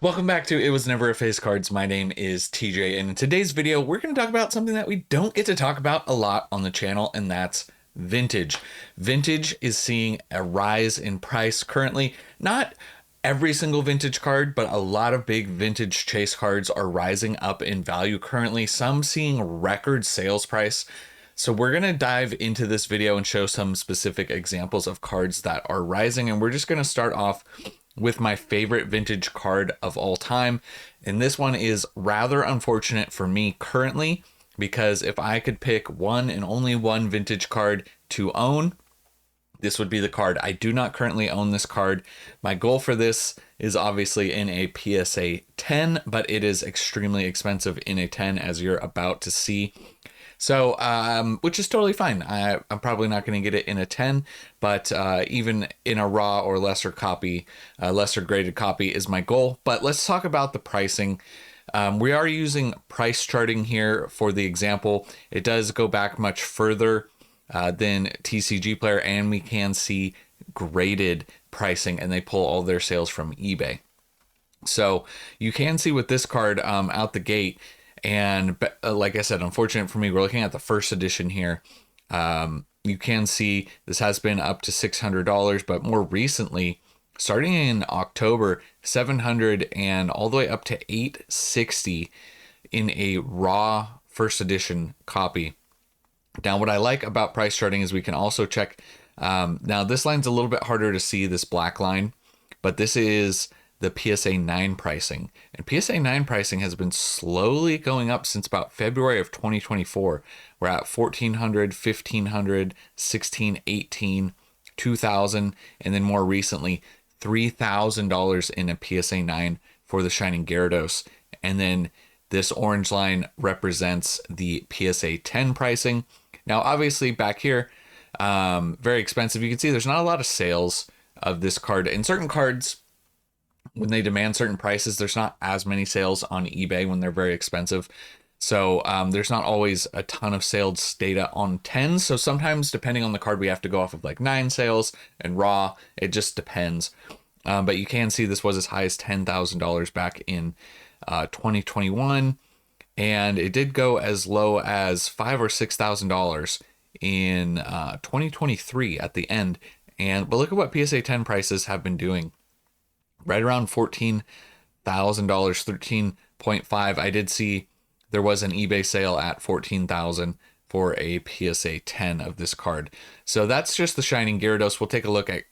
Welcome back to It Was Never a Face Cards. My name is TJ, and in today's video, we're going to talk about something that we don't get to talk about a lot on the channel, and that's vintage. Vintage is seeing a rise in price currently. Not every single vintage card, but a lot of big vintage chase cards are rising up in value currently, some seeing record sales price. So we're going to dive into this video and show some specific examples of cards that are rising, and we're just going to start off with my favorite vintage card of all time. And this one is rather unfortunate for me currently, because if I could pick one and only one vintage card to own, this would be the card. I do not currently own this card. My goal for this is obviously in a PSA 10, but it is extremely expensive in a 10, as you're about to see. So, which is totally fine. I'm probably not going to get it in a 10, but even in a raw or lesser copy, lesser graded copy is my goal. But let's talk about the pricing. We are using price charting here for the example. It does go back much further than TCG Player, and we can see graded pricing, and they pull all their sales from eBay. So you can see with this card out the gate. And like I said, unfortunate for me, we're looking at the first edition here. You can see this has been up to $600, but more recently, starting in October, $700 and all the way up to $860 in a raw first edition copy. Now, what I like about price charting is we can also check. Now, this line's a little bit harder to see, this black line, but this is the PSA 9 pricing. And PSA 9 pricing has been slowly going up since about February of 2024. We're at $1,400, $1,500, $1,600, $1,800, $2,000, and then more recently, $3,000 in a PSA 9 for the Shining Gyarados. And then this orange line represents the PSA 10 pricing. Now, obviously, back here, very expensive. You can see there's not a lot of sales of this card. In certain cards, when they demand certain prices, there's not as many sales on eBay when they're very expensive. So there's not always a ton of sales data on 10s. So sometimes, depending on the card, we have to go off of like 9 sales and raw. It just depends. But you can see this was as high as $10,000 back in 2021. And it did go as low as $5,000 or $6,000 in 2023 at the end. But look at what PSA 10 prices have been doing. Right around $14,000, 13.5. I did see there was an eBay sale at $14,000 for a PSA 10 of this card. So that's just the Shining Gyarados. We'll take a look at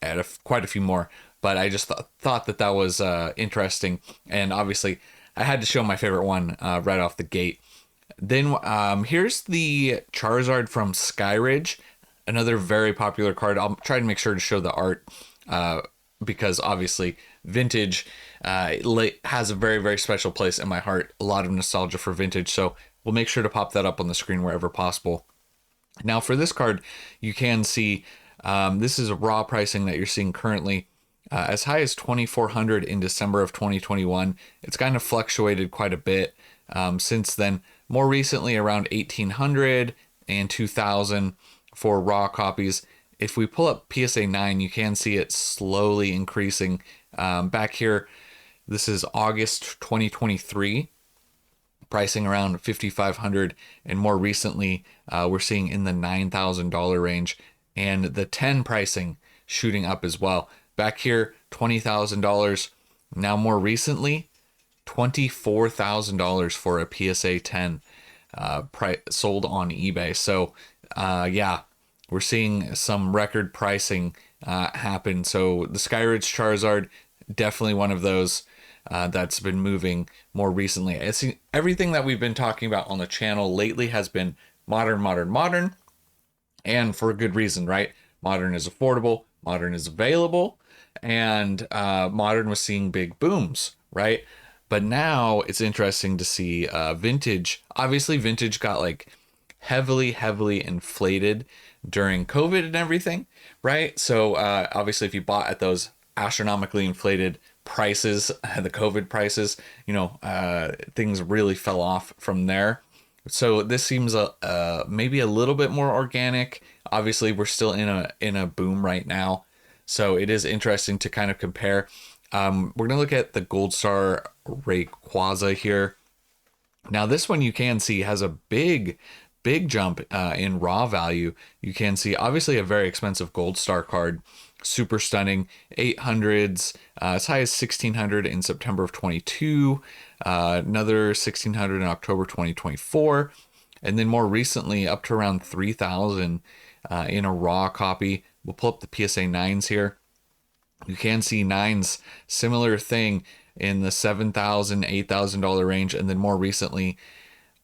quite a few more, but I just thought that was interesting. And obviously, I had to show my favorite one right off the gate. Then here's the Charizard from Skyridge, another very popular card. I'll try to make sure to show the art because obviously vintage has a very, very special place in my heart. A lot of nostalgia for vintage. So we'll make sure to pop that up on the screen wherever possible. Now for this card, you can see this is a raw pricing that you're seeing currently. As high as $2,400 in December of 2021. It's kind of fluctuated quite a bit since then. More recently, around $1,800 and $2,000 for raw copies. If we pull up PSA 9, you can see it slowly increasing. Back here, this is August 2023, pricing around $5,500, and more recently, we're seeing in the $9,000 range, and the 10 pricing shooting up as well. Back here, $20,000. Now, more recently, $24,000 for a PSA 10 sold on eBay. So, yeah, we're seeing some record pricing happen. So the Skyridge Charizard, definitely one of those that's been moving more recently. I see everything that we've been talking about on the channel lately has been modern, modern, modern, and for a good reason, right? Modern is affordable, modern is available, and modern was seeing big booms, right? But now it's interesting to see vintage. Obviously, vintage got like heavily inflated during COVID and everything, right? So obviously, if you bought at those astronomically inflated prices, the COVID prices, things really fell off from there. So this seems maybe a little bit more organic. Obviously, we're still in a boom right now, so it is interesting to kind of compare. We're gonna look at the Gold Star Rayquaza here. Now this one you can see has a big jump in raw value. You can see obviously a very expensive Gold Star card, super stunning, 800s, as high as 1600 in September of 22, another 1600 in October 2024, and then more recently up to around 3000 in a raw copy. We'll pull up the PSA 9s here. You can see 9s, similar thing in the $7,000, $8,000 range, and then more recently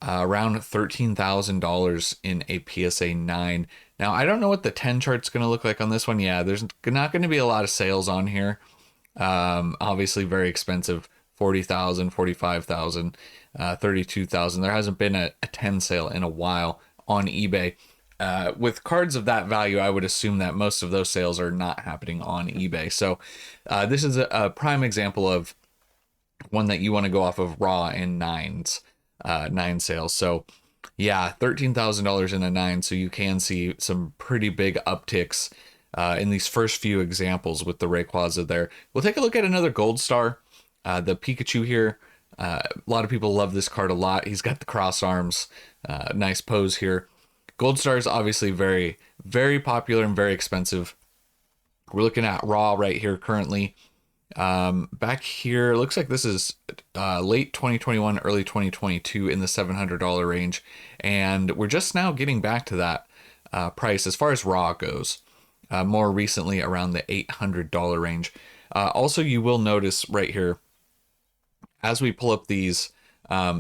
around $13,000 in a PSA 9. Now, I don't know what the 10 chart's going to look like on this one. Yeah, there's not going to be a lot of sales on here. Obviously, very expensive, 40,000, 45,000, 32,000. There hasn't been a 10 sale in a while on eBay. With cards of that value, I would assume that most of those sales are not happening on eBay. So this is a prime example of one that you want to go off of raw and 9s, 9 sales. So yeah, $13,000 in a 9. So you can see some pretty big upticks in these first few examples with the Rayquaza there. We'll take a look at another Gold Star, the Pikachu here. A lot of people love this card a lot. He's got the cross arms, nice pose here. Gold Star is obviously very, very popular and very expensive. We're looking at raw right here currently. Back here, looks like this is late 2021, early 2022 in the $700 range. And we're just now getting back to that price as far as raw goes. More recently around the $800 range. Also, you will notice right here, as we pull up these are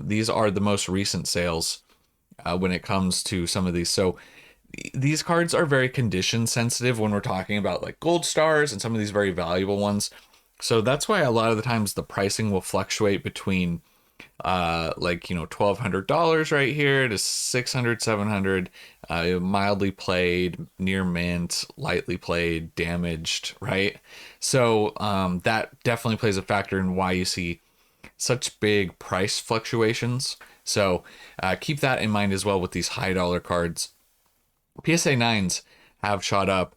the most recent sales when it comes to some of these. So these cards are very condition sensitive when we're talking about like Gold Stars and some of these very valuable ones. So that's why a lot of the times the pricing will fluctuate between like, you know, $1,200 right here to $600, $700, mildly played, near mint, lightly played, damaged, right? So that definitely plays a factor in why you see such big price fluctuations. So keep that in mind as well with these high dollar cards. PSA 9s have shot up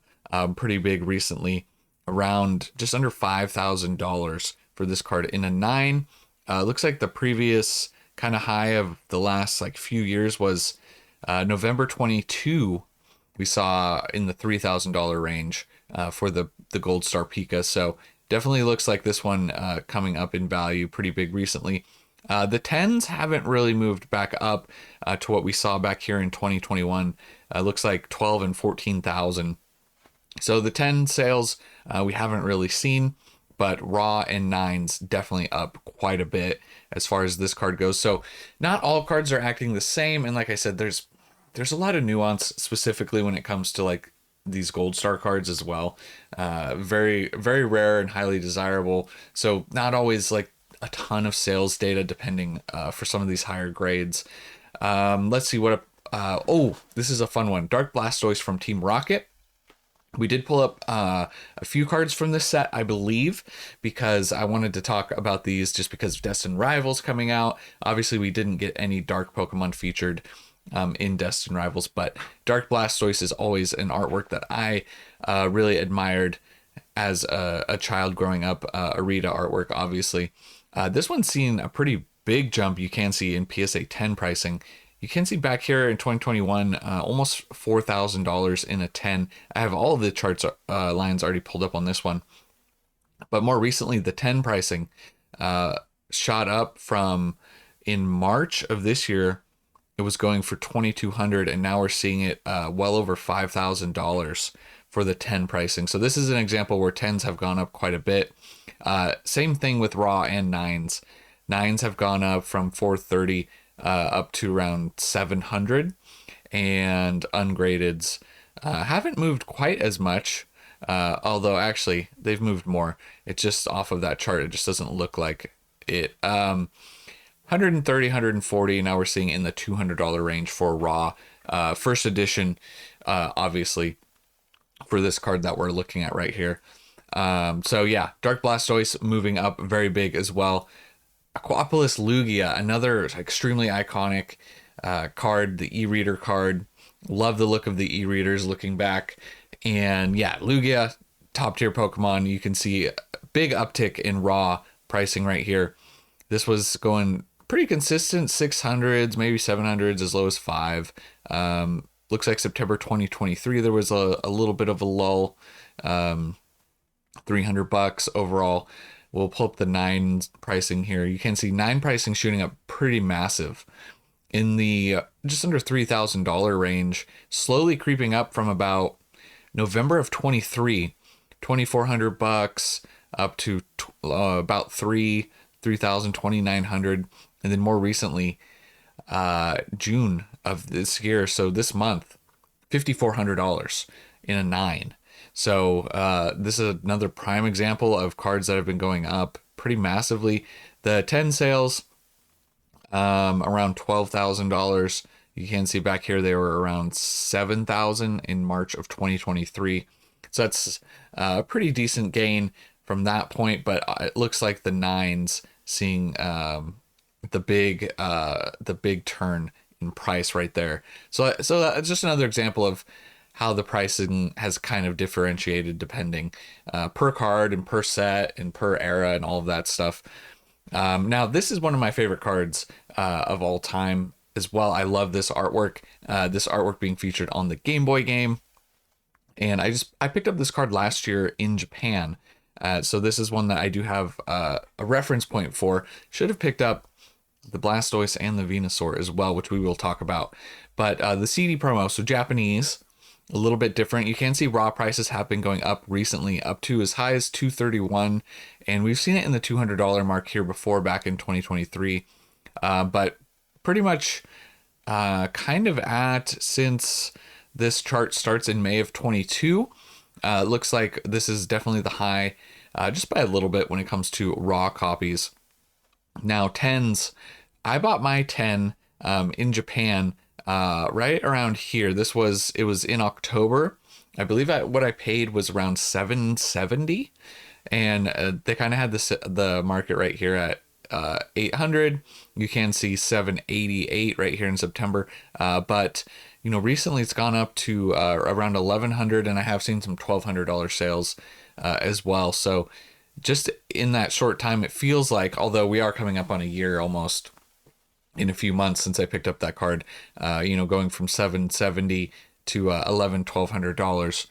pretty big recently, around just under $5,000 for this card in a 9. Looks like the previous kind of high of the last like few years was November 22. We saw in the $3,000 range for the Gold Star Pika. So definitely looks like this one coming up in value pretty big recently. The 10s haven't really moved back up to what we saw back here in 2021. Looks like 12 and 14,000. So the 10 sales we haven't really seen, but raw and 9s definitely up quite a bit as far as this card goes. So not all cards are acting the same, and like I said, there's a lot of nuance specifically when it comes to like these Gold Star cards as well. Very, very rare and highly desirable. So not always like a ton of sales data depending for some of these higher grades. Let's see what oh, this is a fun one. Dark Blastoise from Team Rocket. We did pull up a few cards from this set, I believe, because I wanted to talk about these just because of Destined Rivals coming out. Obviously, we didn't get any Dark Pokemon featured in Destined Rivals, but Dark Blastoise is always an artwork that I really admired as a child growing up. Arita artwork, obviously. This one's seen a pretty big jump you can see in PSA 10 pricing. You can see back here in 2021, almost $4,000 in a 10. I have all of the charts lines already pulled up on this one. But more recently, the 10 pricing shot up from in March of this year. It was going for $2,200, and now we're seeing it well over $5,000 for the 10 pricing. So this is an example where 10s have gone up quite a bit. Same thing with raw and 9s. 9s have gone up from $430 up to around $700, and ungradeds haven't moved quite as much, although actually they've moved more. It's just off of that chart, it just doesn't look like it. 130, 140, now we're seeing in the $200 range for raw. First edition, obviously, for this card that we're looking at right here. So yeah, Dark Blastoise moving up very big as well. Aquapolis Lugia, another extremely iconic card, the e-reader card. Love the look of the e-readers looking back. And yeah, Lugia, top tier Pokemon. You can see big uptick in raw pricing right here. This was going pretty consistent, 600s, maybe 700s, as low as 5. Looks like September 2023 there was a little bit of a lull. $300 overall. We'll pull up the 9 pricing here. You can see 9 pricing shooting up pretty massive in the just under $3,000 range, slowly creeping up from about November of 23, $2,400 up to about 3,000, 2,900, and then more recently, June of this year, so this month, $5,400 in a 9. So this is another prime example of cards that have been going up pretty massively. The 10 sales, around $12,000. You can see back here they were around 7,000 in March of 2023. So that's a pretty decent gain from that point. But it looks like the 9s seeing the big turn in price right there. So that's just another example of how the pricing has kind of differentiated depending per card and per set and per era and all of that stuff. Now, this is one of my favorite cards of all time as well. I love this artwork. This artwork being featured on the Game Boy game. And I picked up this card last year in Japan. So this is one that I do have a reference point for. Should have picked up the Blastoise and the Venusaur as well, which we will talk about. But the CD promo, so Japanese, a little bit different. You can see raw prices have been going up recently, up to as high as $231, and we've seen it in the $200 mark here before, back in 2023. But pretty much kind of at, since this chart starts in May of 22, looks like this is definitely the high, just by a little bit when it comes to raw copies. Now 10s, I bought my 10 in Japan right around here. It was in October. I believe what I paid was around $770, and they kind of had the market right here at 800. You can see 788 right here in September, but recently it's gone up to around 1100, and I have seen some $1,200 sales as well. So just in that short time, it feels like, although we are coming up on a year almost in a few months since I picked up that card, going from $770 to $1,100-$1,200.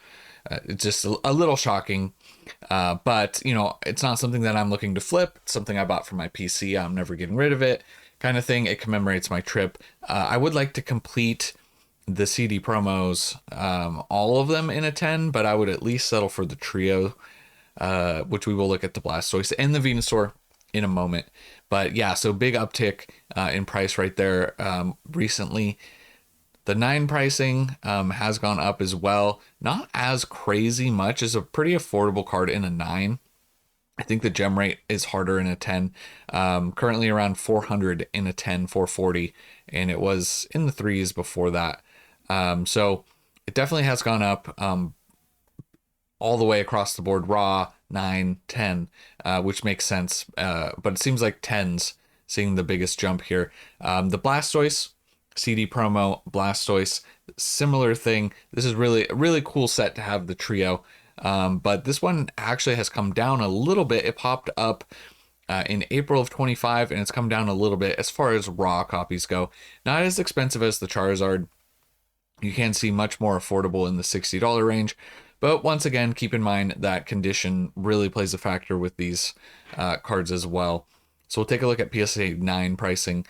It's just a little shocking, but it's not something that I'm looking to flip. It's something I bought for my PC. I'm never getting rid of it, kind of thing. It commemorates my trip. I would like to complete the CD promos, all of them in a 10, but I would at least settle for the trio, which we will look at the Blastoise and the Venusaur in a moment. But yeah, so big uptick in price right there recently. The 9 pricing has gone up as well. Not as crazy much. It's a pretty affordable card in a 9. I think the gem rate is harder in a 10. Currently around 400 in a 10, 440, and it was in the 3s before that. So it definitely has gone up all the way across the board, raw, 9, 10, which makes sense. But it seems like 10s seeing the biggest jump here. The Blastoise, CD promo, Blastoise, similar thing. This is really a really cool set to have the trio. But this one actually has come down a little bit. It popped up in April of 25, and it's come down a little bit as far as raw copies go. Not as expensive as the Charizard. You can see much more affordable in the $60 range. But once again, keep in mind that condition really plays a factor with these cards as well. So we'll take a look at PSA 9 pricing.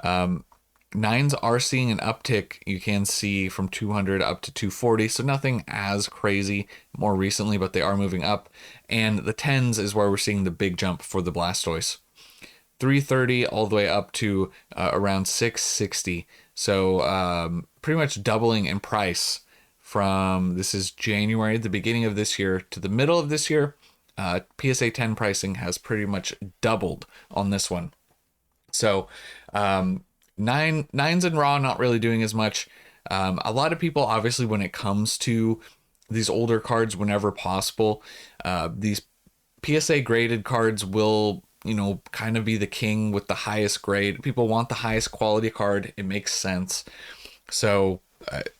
9s are seeing an uptick. You can see from 200 up to 240. So nothing as crazy more recently, but they are moving up. And the 10s is where we're seeing the big jump for the Blastoise. 330 all the way up to around 660. So pretty much doubling in price from, this is January, the beginning of this year, to the middle of this year. PSA 10 pricing has pretty much doubled on this one. So nines and raw not really doing as much. A lot of people, obviously, when it comes to these older cards, whenever possible, these PSA graded cards will, kind of be the king with the highest grade. People want the highest quality card. It makes sense. So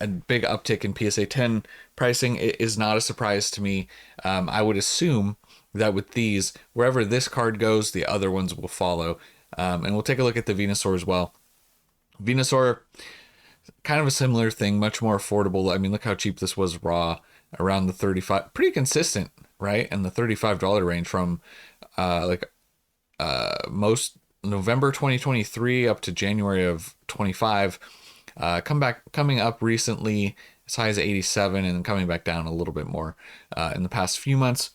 a big uptick in PSA 10 pricing is not a surprise to me. I would assume that with these, wherever this card goes, the other ones will follow. And we'll take a look at the Venusaur as well. Venusaur, kind of a similar thing, much more affordable. I mean, look how cheap this was raw, around the 35, pretty consistent, right? In the $35 range from most November 2023 up to January of 25. Coming up recently as high as 87 and then coming back down a little bit more in the past few months.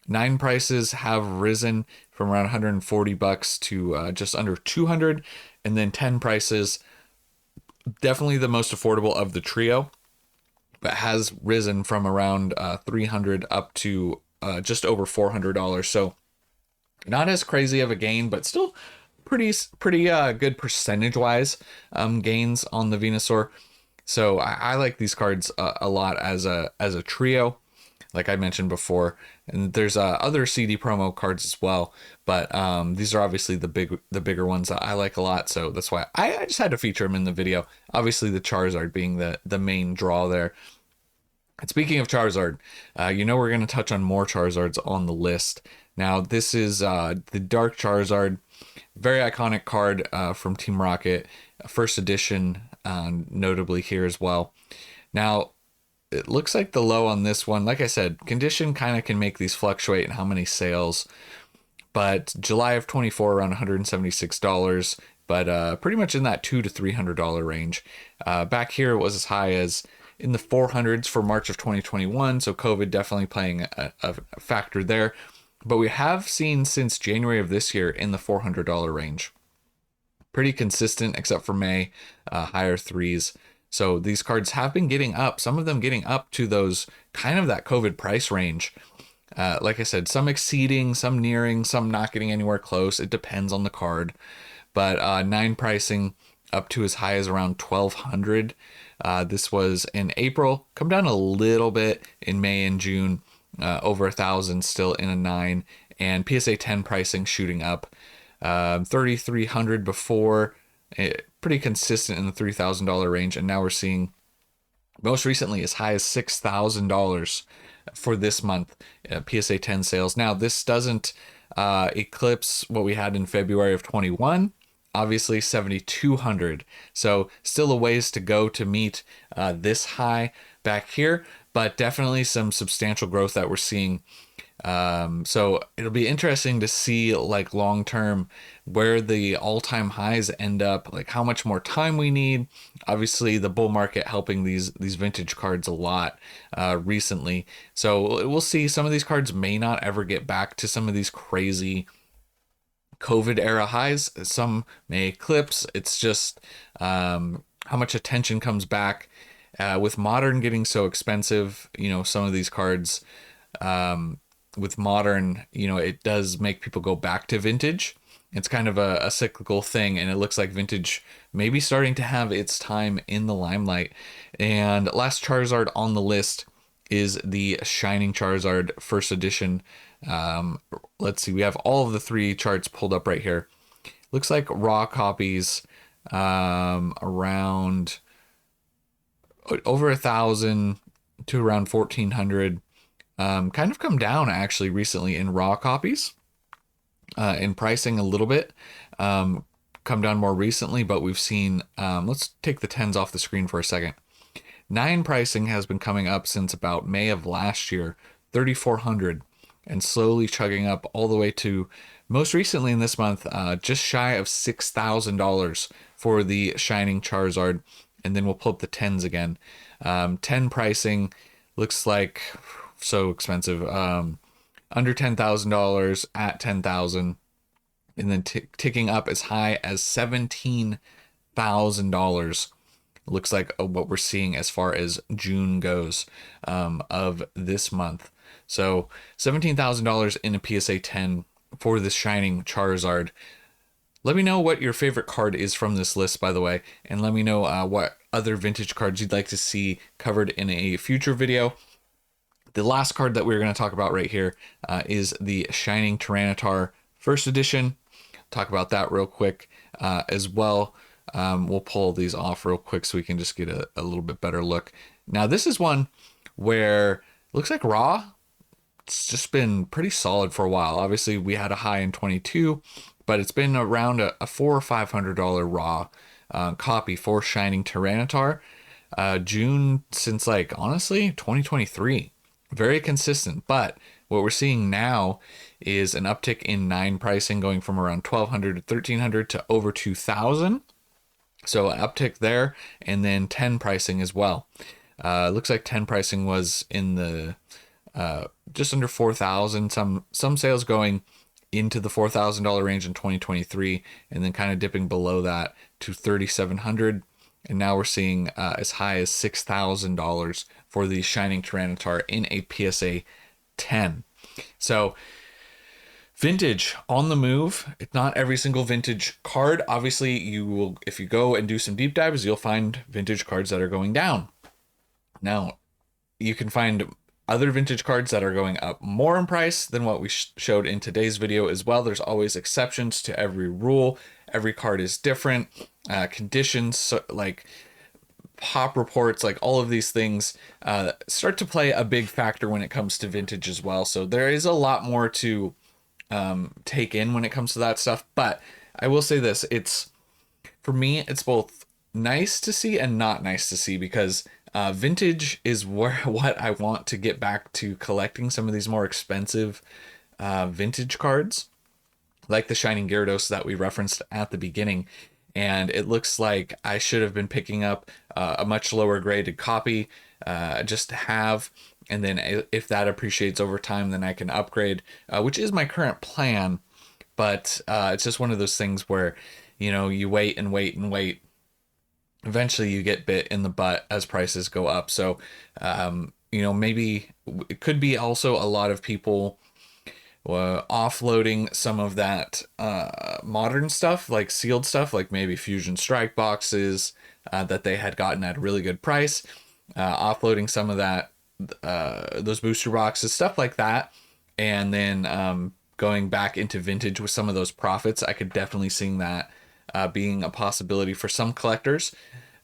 9 prices have risen from around 140 bucks to just under 200, and then 10 prices, definitely the most affordable of the trio, but has risen from around 300 up to just over $400. So not as crazy of a gain, but still pretty good percentage wise gains on the Venusaur. So I like these cards a lot as a trio, like I mentioned before. And there's other CD promo cards as well, but these are obviously the bigger ones that I like a lot. So that's why I just had to feature them in the video. Obviously, the Charizard being the main draw there. And speaking of Charizard, we're going to touch on more Charizards on the list. Now, this is the Dark Charizard, very iconic card from Team Rocket, first edition, notably here as well. Now, it looks like the low on this one, like I said, condition kind of can make these fluctuate in how many sales, but July of 24 around $176, but pretty much in that $200 to $300 range. Back here it was as high as in the 400s for March of 2021, so COVID definitely playing a factor there. But we have seen since January of this year in the $400 range. Pretty consistent except for May, higher threes. So these cards have been getting up, some of them getting up to those kind of that COVID price range. Like I said, some exceeding, some nearing, some not getting anywhere close. It depends on the card. But 9 pricing up to as high as around $1,200. This was in April, come down a little bit in May and June, over $1,000 still in a 9, and PSA 10 pricing shooting up. 3,300 before, pretty consistent in the $3,000 range, and now we're seeing most recently as high as $6,000 for this month PSA 10 sales. Now this doesn't eclipse what we had in February of 21, obviously 7,200, so still a ways to go to meet this high back here, but definitely some substantial growth that we're seeing. So it'll be interesting to see, like, long term where the all-time highs end up, like how much more time we need. Obviously the bull market helping these vintage cards a lot recently, so we'll see. Some of these cards may not ever get back to some of these crazy COVID era highs. Some may eclipse. It's just how much attention comes back with modern getting so expensive. Some of these cards with modern, it does make people go back to vintage. It's kind of a cyclical thing, and it looks like vintage may be starting to have its time in the limelight. And last Charizard on the list is the Shining Charizard first edition. Let's see, we have all of the 3 charts pulled up right here. Looks like raw copies around over 1,000 to around 1,400. Kind of come down actually recently in raw copies, in pricing a little bit, come down more recently, but we've seen, let's take the 10s off the screen for a second. 9 pricing has been coming up since about May of last year, 3,400, and slowly chugging up all the way to most recently in this month, just shy of $6,000 for the Shining Charizard. And then we'll pull up the 10s again. 10 pricing looks like so expensive, under $10,000 at $10,000, and then ticking up as high as $17,000. Looks like what we're seeing as far as June goes of this month. So $17,000 in a PSA 10 for this Shining Charizard. Let me know what your favorite card is from this list, by the way, and let me know what other vintage cards you'd like to see covered in a future video. The last card that we're going to talk about right here is the Shining Tyranitar first edition. Talk about that real quick as well. We'll pull these off real quick so we can just get a little bit better look. Now, this is one where it looks like raw it's just been pretty solid for a while. Obviously, we had a high in 22, but it's been around a $400 or $500 raw copy for Shining Tyranitar. June since like honestly 2023, very consistent. But what we're seeing now is an uptick in 9 pricing, going from around 1,200 to 1,300 to over 2,000. So an uptick there, and then 10 pricing as well. Looks like 10 pricing was in the just under 4,000. Some sales going into the $4,000 range in 2023, and then kind of dipping below that to 3,700. And now we're seeing as high as $6,000 for the Shining Tyranitar in a PSA 10. So vintage on the move. It's not every single vintage card. Obviously, you will, if you go and do some deep dives, you'll find vintage cards that are going down. Now, you can find other vintage cards that are going up more in price than what we showed in today's video as well. There's always exceptions to every rule. Every card is different. Conditions, so like pop reports, like all of these things start to play a big factor when it comes to vintage as well. So there is a lot more to take in when it comes to that stuff. But I will say this, it's, for me, it's both nice to see and not nice to see, because vintage is what I want to get back to, collecting some of these more expensive vintage cards, like the Shining Gyarados that we referenced at the beginning. And it looks like I should have been picking up a much lower graded copy just to have, and then if that appreciates over time, then I can upgrade, which is my current plan. But it's just one of those things where, you know, you wait and wait and wait. Eventually you get bit in the butt as prices go up. So, you know, maybe it could be also a lot of people offloading some of that modern stuff, like sealed stuff, like maybe Fusion Strike boxes that they had gotten at a really good price, offloading some of that, those booster boxes, stuff like that, and then going back into vintage with some of those profits. I could definitely see that being a possibility for some collectors.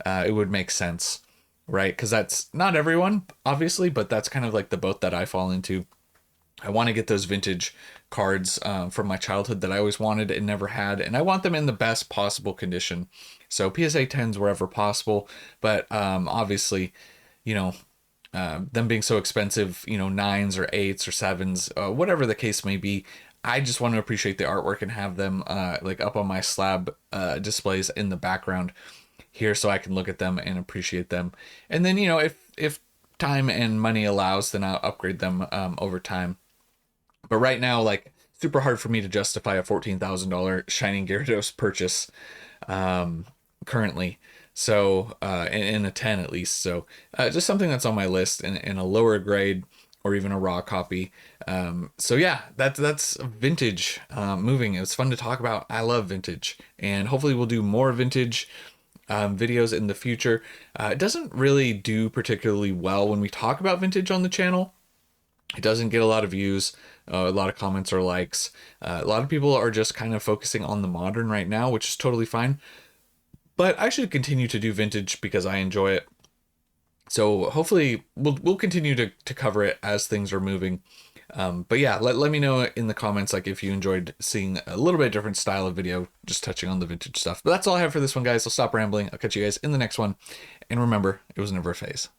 It would make sense, right? Because that's not everyone, obviously, but that's kind of like the boat that I fall into. I want to get those vintage cards from my childhood that I always wanted and never had, and I want them in the best possible condition. So PSA 10s wherever possible, but obviously, you know, them being so expensive, you know, 9s or 8s or 7s, whatever the case may be, I just want to appreciate the artwork and have them like up on my slab displays in the background here, so I can look at them and appreciate them. And then, you know, if time and money allows, then I'll upgrade them over time. But right now, like, super hard for me to justify a $14,000 Shining Gyarados purchase currently. So, in a 10 at least. So, just something that's on my list in a lower grade, or even a raw copy. So yeah, that's vintage moving. It's fun to talk about. I love vintage, and hopefully we'll do more vintage videos in the future. It doesn't really do particularly well when we talk about vintage on the channel. It doesn't get a lot of views, a lot of comments or likes. A lot of people are just kind of focusing on the modern right now, which is totally fine. But I should continue to do vintage because I enjoy it. So hopefully we'll continue to cover it as things are moving. But yeah, let me know in the comments, like, if you enjoyed seeing a little bit different style of video, just touching on the vintage stuff. But that's all I have for this one, guys. I'll stop rambling. I'll catch you guys in the next one. And remember, it was never a phase.